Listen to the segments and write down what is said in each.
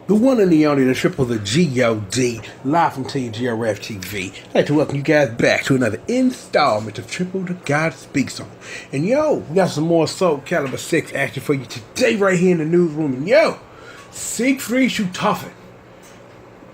The one and the only, the triple, the G.O.D, live from TGRF TV. I'd like to welcome you guys back to another installment of Triple the God Speaks On. And yo, we got some more SoulCalibur 6 action for you today right here in the newsroom. And yo, Siegfried Schtauffen.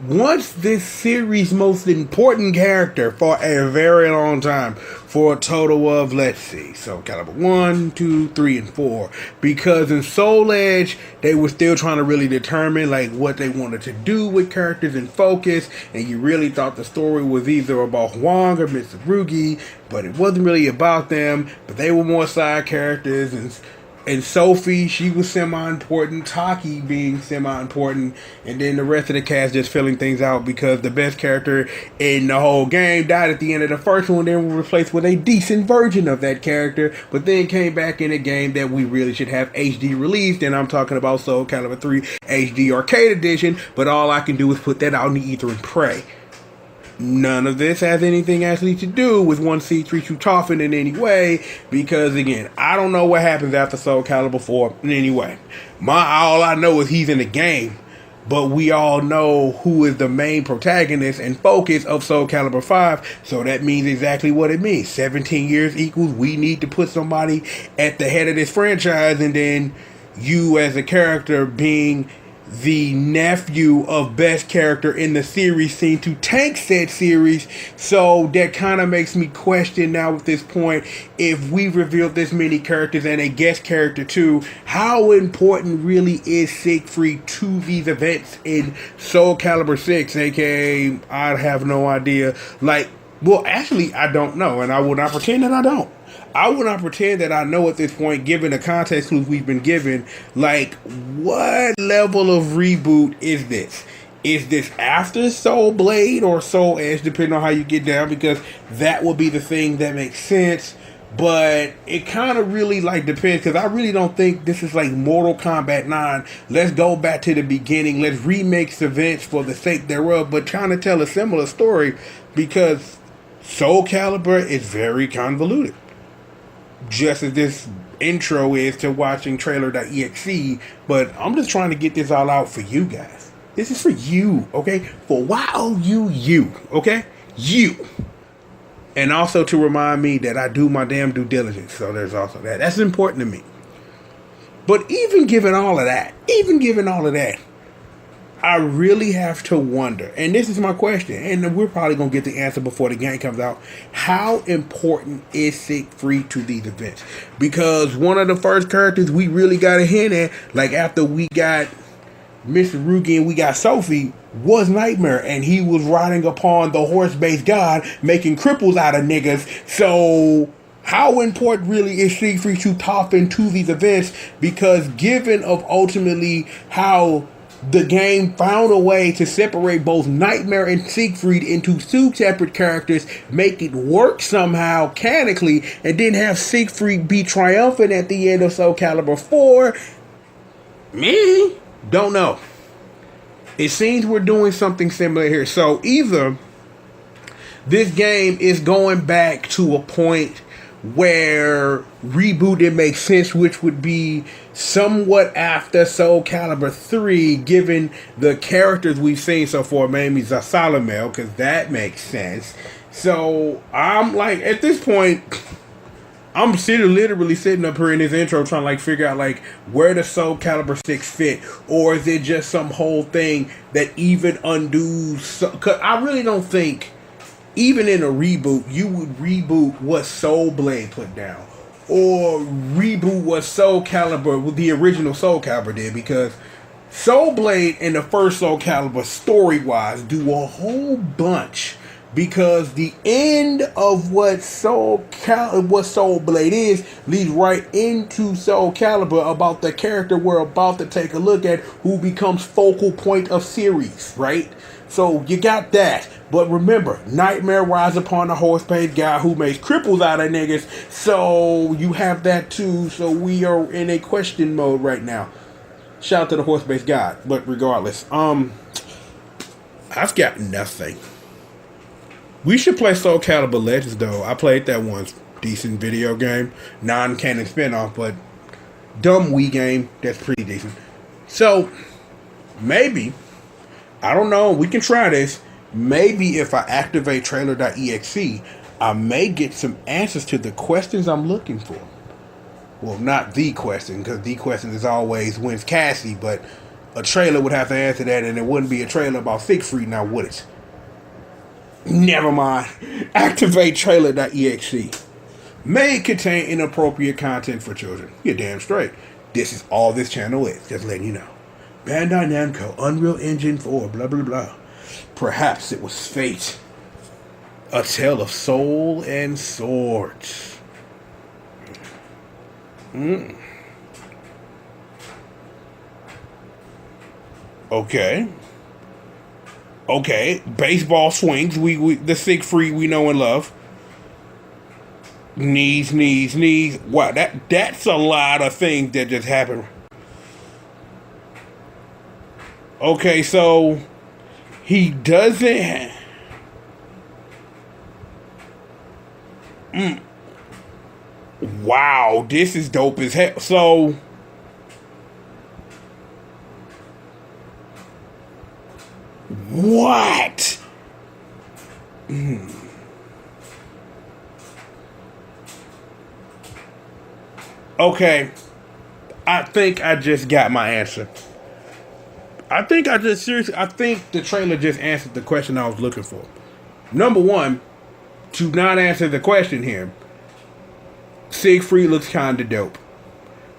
Once this series' most important character for a very long time, for a total of, let's see, SoulCalibur 1, 2, 3, and 4. Because in Soul Edge, they were still trying to really determine like what they wanted to do with characters and focus, and you really thought the story was either about Huang or Mitsurugi, but it wasn't really about them, but they were more side characters, and Sophie, she was semi-important, Taki being semi-important, and then the rest of the cast just filling things out because the best character in the whole game died at the end of the first one, then was replaced with a decent version of that character, but then came back in a game that we really should have HD released, and I'm talking about SoulCalibur 3 HD Arcade Edition, but all I can do is put that out in the ether and pray. None of this has anything actually to do with one Siegfried Schtauffen in any way, because again, I don't know what happens after SoulCalibur 4 in any way. All I know is he's in the game, but we all know who is the main protagonist and focus of SoulCalibur 5, so that means exactly what it means. 17 years equals we need to put somebody at the head of this franchise, and then you as a character being the nephew of best character in the series seem to tank said series, so that kind of makes me question now at this point, if we revealed this many characters and a guest character too, how important really is Siegfried to these events in SoulCalibur 6, aka I have no idea. Well, actually I don't know, and I will not pretend that I don't. I will not pretend that I know at this point, given the context clues we've been given, like, what level of reboot is this? Is this after Soul Blade or Soul Edge, depending on how you get down, because that will be the thing that makes sense, but it kind of really, depends, because I really don't think this is like Mortal Kombat 9, let's go back to the beginning, let's remix events for the sake thereof, but trying to tell a similar story, because SoulCalibur is very convoluted. Just as this intro is to watching trailer.exe, but I'm just trying to get this all out for you guys. This is for you, okay? For you, okay? You. And also to remind me that I do my damn due diligence, so there's also that. That's important to me. But even given all of that, I really have to wonder, and this is my question, and we're probably going to get the answer before the game comes out, how important is Siegfried to these events? Because one of the first characters we really got a hint at, like after we got Mitsurugi and we got Sophie, was Nightmare, and he was riding upon the horse-based god, making cripples out of niggas, so how important really is Siegfried Schtauffen to these events? Because given of ultimately how the game found a way to separate both Nightmare and Siegfried into two separate characters, make it work somehow canonically, and then have Siegfried be triumphant at the end of SoulCalibur 4. Me? Don't know. It seems we're doing something similar here. So either this game is going back to a point where rebooted makes sense, which would be somewhat after SoulCalibur 3, given the characters we've seen so far, mainly Zasalamel, because that makes sense. So I'm like, at this point, I'm literally sitting up here in this intro trying to figure out where does SoulCalibur 6 fit, or is it just some whole thing that even undoes? Because I really don't think, even in a reboot, you would reboot what Soul Blade put down, or reboot what SoulCalibur, the original SoulCalibur did, because Soul Blade and the first SoulCalibur story-wise do a whole bunch, because the end of what Soul Blade is leads right into SoulCalibur about the character we're about to take a look at, who becomes focal point of series, right? So you got that. But remember, Nightmare rides upon a horse-based guy who makes cripples out of niggas. So you have that too. So we are in a question mode right now. Shout out to the horse-based guy. But regardless, I've got nothing. We should play SoulCalibur Legends though. I played that once. Decent video game. Non-canon spinoff, but dumb Wii game. That's pretty decent. So maybe, I don't know, we can try this. Maybe if I activate trailer.exe, I may get some answers to the questions I'm looking for. Well, not the question, because the question is always when's Cassie, but a trailer would have to answer that, and it wouldn't be a trailer about Siegfried, now would it? Never mind. Activate trailer.exe. May contain inappropriate content for children. You're damn straight. This is all this channel is, just letting you know. Bandai Namco, Unreal Engine 4, blah blah blah. Perhaps it was fate. A tale of soul and swords. Okay. Okay. Baseball swings. We the Siegfried we know and love. Knees. Wow, that's a lot of things that just happened. Okay, so he doesn't. Wow, this is dope as hell. So, what? Okay, I think I just got my answer. I think the trailer just answered the question I was looking for. Number one, to not answer the question here, Siegfried looks kinda dope.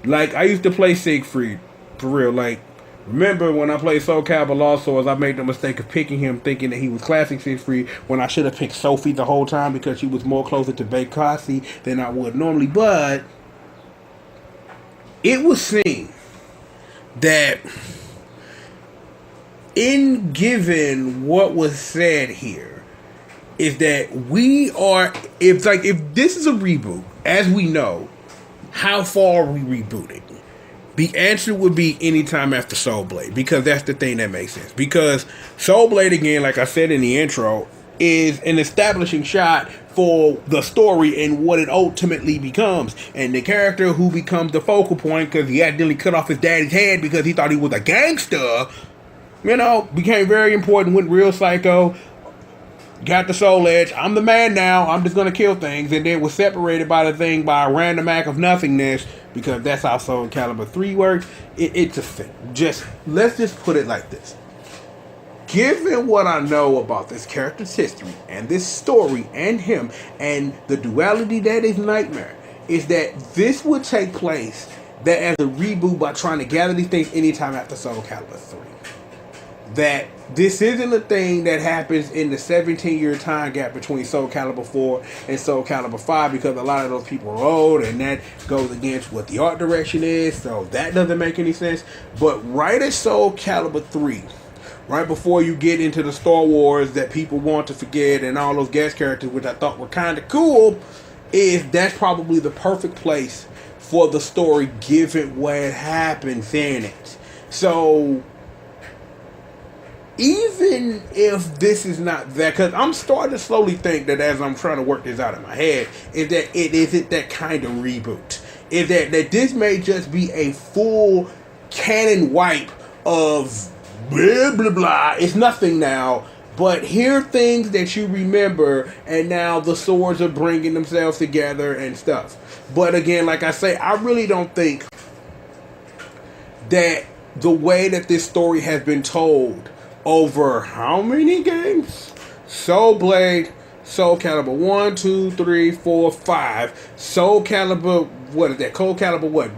Like, I used to play Siegfried, for real. Like, remember when I played SoulCalibur Lost Swords, I made the mistake of picking him thinking that he was classic Siegfried when I should have picked Sophie the whole time because she was more closer to Bakasi than I would normally. But it was seen that in given what was said here is that if this is a reboot, as we know, how far are we rebooting? The answer would be anytime after Soul Blade, because that's the thing that makes sense. Because Soul Blade, again, like I said in the intro, is an establishing shot for the story and what it ultimately becomes. And the character who becomes the focal point because he accidentally cut off his daddy's head because he thought he was a gangster, became very important, went real psycho, got the soul edge. I'm the man now. I'm just going to kill things. And then was separated by the thing by a random act of nothingness, because that's how SoulCalibur 3 works. It's a thing. Let's just put it like this. Given what I know about this character's history and this story and him and the duality that is Nightmare, is that this would take place that as a reboot by trying to gather these things anytime after SoulCalibur 3. That this isn't a thing that happens in the 17-year time gap between SoulCalibur 4 and SoulCalibur 5, because a lot of those people are old and that goes against what the art direction is, so that doesn't make any sense. But right at SoulCalibur 3, right before you get into the Star Wars that people want to forget and all those guest characters, which I thought were kind of cool, that's probably the perfect place for the story given what happens in it. So even if this is not that, because I'm starting to slowly think that as I'm trying to work this out in my head, is that it isn't that kind of reboot. Is that this may just be a full canon wipe of blah, blah, blah. It's nothing now, but here are things that you remember, and now the swords are bringing themselves together and stuff. But again, like I say, I really don't think that the way that this story has been told over how many games? Soul Blade, SoulCalibur 1, 2, 3, 4, 5. SoulCalibur, what is that? SoulCalibur what?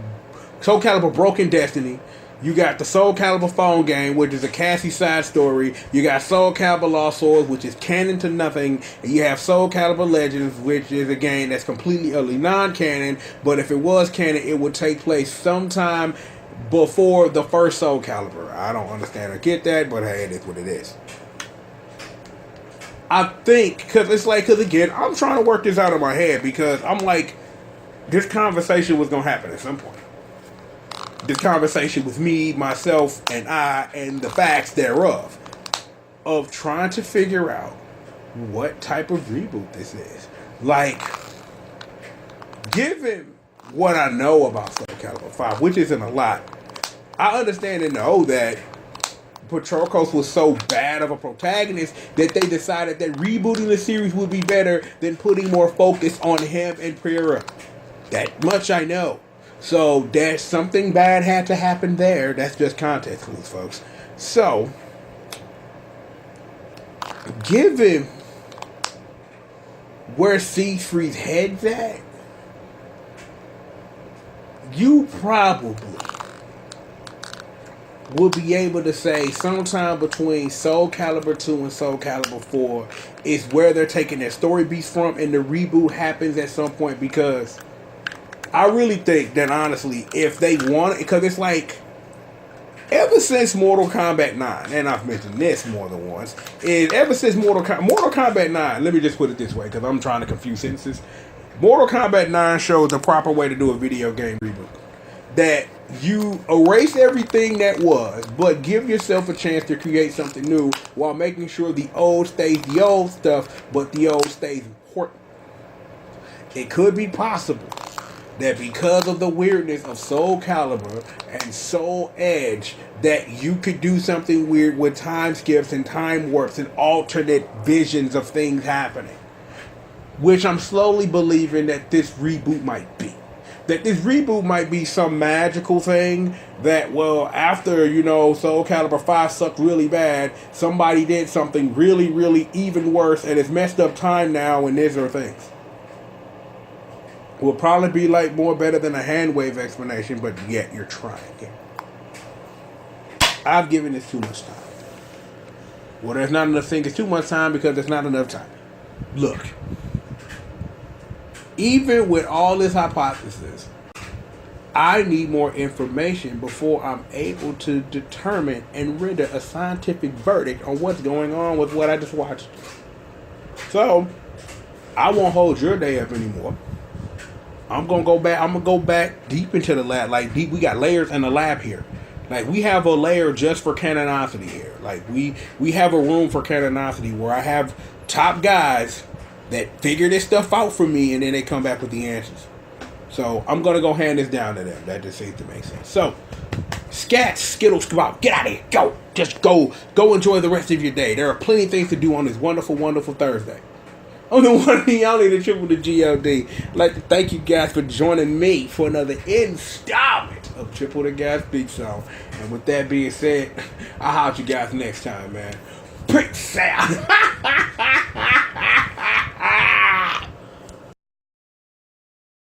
SoulCalibur Broken Destiny. You got the SoulCalibur phone game, which is a Cassie side story. You got SoulCalibur Lost Swords, which is canon to nothing. And you have SoulCalibur Legends, which is a game that's completely utterly non-canon. But if it was canon, it would take place sometime before the first SoulCalibur. I don't understand or get that, but hey, it is what it is. I think, because again, I'm trying to work this out in my head, because I'm like, this conversation was going to happen at some point. This conversation with me, myself, and I, and the facts thereof, of trying to figure out what type of reboot this is. Like, given what I know about SoulCalibur 5, which isn't a lot, I understand and know that Patroclus was so bad of a protagonist that they decided that rebooting the series would be better than putting more focus on him and Pyrrha. That much I know. So there's something bad had to happen there. That's just context clues, folks. So, given where Siegfried's head's at, you probably will be able to say sometime between SoulCalibur 2 and SoulCalibur 4 is where they're taking their story beats from, and the reboot happens at some point, because I really think that, honestly, if they want it, because it's like, ever since Mortal Kombat 9, and I've mentioned this more than once, is ever since Mortal Kombat 9, let me just put it this way, because I'm trying to confuse sentences. Mortal Kombat 9 shows the proper way to do a video game reboot. That you erase everything that was, but give yourself a chance to create something new while making sure the old stays the old stuff, but the old stays important. It could be possible that because of the weirdness of SoulCalibur and Soul Edge, that you could do something weird with time skips and time warps and alternate visions of things happening. Which I'm slowly believing that this reboot might be. That this reboot might be some magical thing that, well, after, SoulCalibur 5 sucked really bad, somebody did something really, really even worse, and it's messed up time now, and these are things. Will probably be like more better than a hand wave explanation, but yet you're trying. Yeah. I've given this too much time. Well, there's not enough thing. It's too much time because there's not enough time. Look. Even with all this hypothesis, I need more information before I'm able to determine and render a scientific verdict on what's going on with what I just watched. So, I won't hold your day up anymore. I'm gonna go back deep into the lab. Like, we got layers in the lab here. Like, we have a layer just for canonicity here. Like, we have a room for canonicity where I have top guys that figure this stuff out for me, and then they come back with the answers. So I'm gonna go hand this down to them. That just seems to make sense. So, scat, skittles, come out, get out of here, go, just go enjoy the rest of your day. There are plenty of things to do on this wonderful, wonderful Thursday. I'm the one and the only, the triple to G.O.D. I'd like to thank you guys for joining me for another installment of Triple to God Speaks On. And with that being said, I'll holler at you guys next time, man. Peace out.